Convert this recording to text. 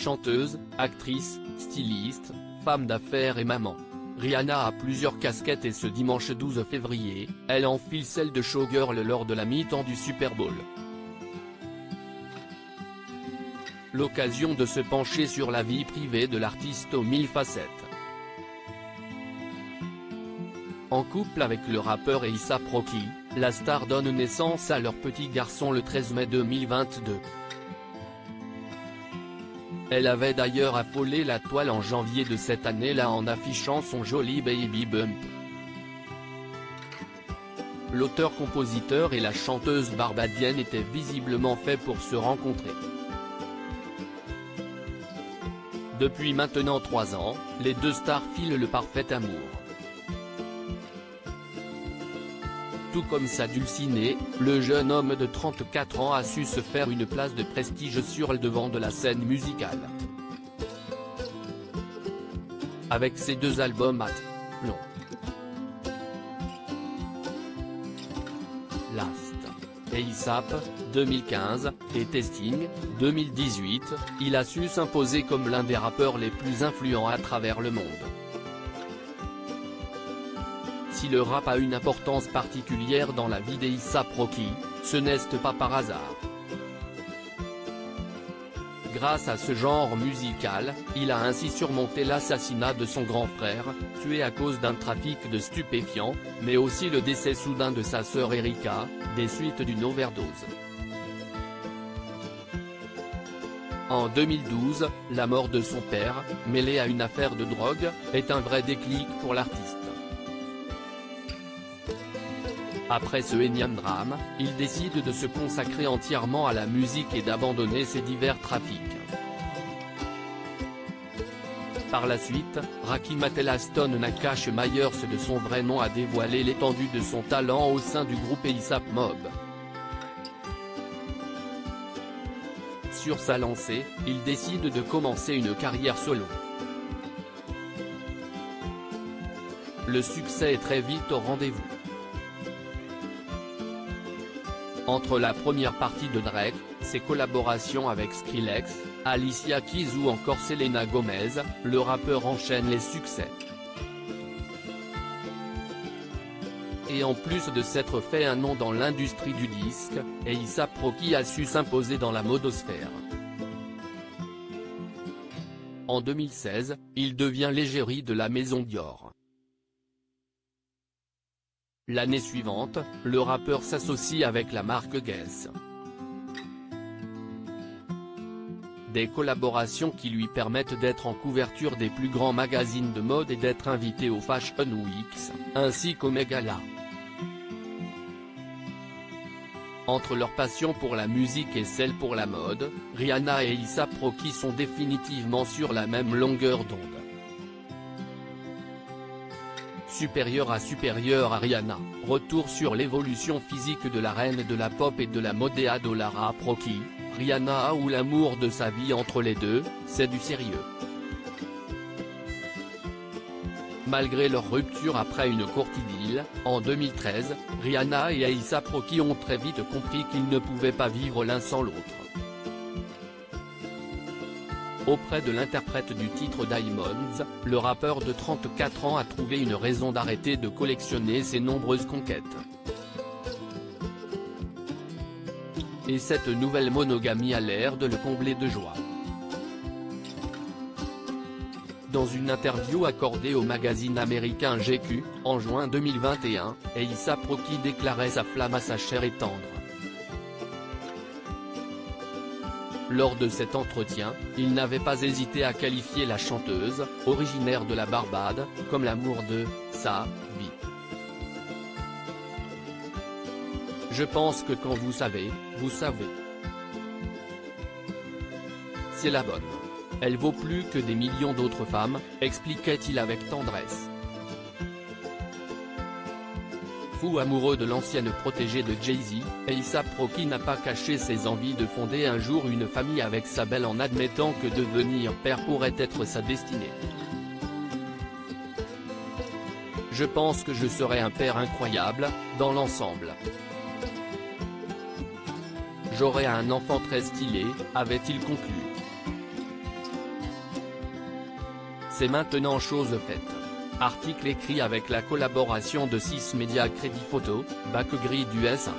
Chanteuse, actrice, styliste, femme d'affaires et maman. Rihanna a plusieurs casquettes et ce dimanche 12 février, elle enfile celle de showgirl lors de la mi-temps du Super Bowl. L'occasion de se pencher sur la vie privée de l'artiste aux 1000 facettes. En couple avec le rappeur A$AP Rocky, la star donne naissance à leur petit garçon le 13 mai 2022. Elle avait d'ailleurs affolé la toile en janvier de cette année-là en affichant son joli baby bump. L'auteur-compositeur et la chanteuse barbadienne étaient visiblement faits pour se rencontrer. Depuis maintenant 3 ans, les deux stars filent le parfait amour. Tout comme sa dulcinée, le jeune homme de 34 ans a su se faire une place de prestige sur le devant de la scène musicale. Avec ses 2 albums à long. Last, A$AP, 2015, et Testing, 2018, il a su s'imposer comme l'un des rappeurs les plus influents à travers le monde. Si le rap a une importance particulière dans la vie d'A$AP Rocky, ce n'est pas par hasard. Grâce à ce genre musical, il a ainsi surmonté l'assassinat de son grand frère, tué à cause d'un trafic de stupéfiants, mais aussi le décès soudain de sa sœur Erika, des suites d'une overdose. En 2012, la mort de son père, mêlée à une affaire de drogue, est un vrai déclic pour l'artiste. Après ce énième drame, il décide de se consacrer entièrement à la musique et d'abandonner ses divers trafics. Par la suite, Rakim Aston Nakash Myers de son vrai nom a dévoilé l'étendue de son talent au sein du groupe A$AP Mob. Sur sa lancée, il décide de commencer une carrière solo. Le succès est très vite au rendez-vous. Entre la première partie de Drake, ses collaborations avec Skrillex, Alicia Keys ou encore Selena Gomez, le rappeur enchaîne les succès. Et en plus de s'être fait un nom dans l'industrie du disque, A$AP Rocky a su s'imposer dans la modosphère. En 2016, il devient l'égérie de la maison Dior. L'année suivante, le rappeur s'associe avec la marque Guess. Des collaborations qui lui permettent d'être en couverture des plus grands magazines de mode et d'être invité aux Fashion Weeks, ainsi qu'aux Megala. Entre leur passion pour la musique et celle pour la mode, Rihanna et A$AP Rocky sont définitivement sur la même longueur d'onde. Supérieur à Rihanna, retour sur l'évolution physique de la reine de la pop et de la mode A$AP Rocky, Rihanna ou l'amour de sa vie entre les deux, c'est du sérieux. Malgré leur rupture après une courte idylle, en 2013, Rihanna et A$AP Rocky ont très vite compris qu'ils ne pouvaient pas vivre l'un sans l'autre. Auprès de l'interprète du titre Diamonds, le rappeur de 34 ans a trouvé une raison d'arrêter de collectionner ses nombreuses conquêtes. Et cette nouvelle monogamie a l'air de le combler de joie. Dans une interview accordée au magazine américain GQ, en juin 2021, A$AP Rocky déclarait sa flamme à sa chair et tendre. Lors de cet entretien, il n'avait pas hésité à qualifier la chanteuse, originaire de la Barbade, comme l'amour de sa vie. Je pense que quand vous savez, vous savez. C'est la bonne. Elle vaut plus que des millions d'autres femmes, expliquait-il avec tendresse. Fou amoureux de l'ancienne protégée de Jay-Z, A$AP Rocky n'a pas caché ses envies de fonder un jour une famille avec sa belle en admettant que devenir père pourrait être sa destinée. Je pense que je serai un père incroyable, dans l'ensemble. J'aurai un enfant très stylé, avait-il conclu. c'est maintenant chose faite. Article écrit avec la collaboration de 6 médias Crédit Photo, Backgrid USA.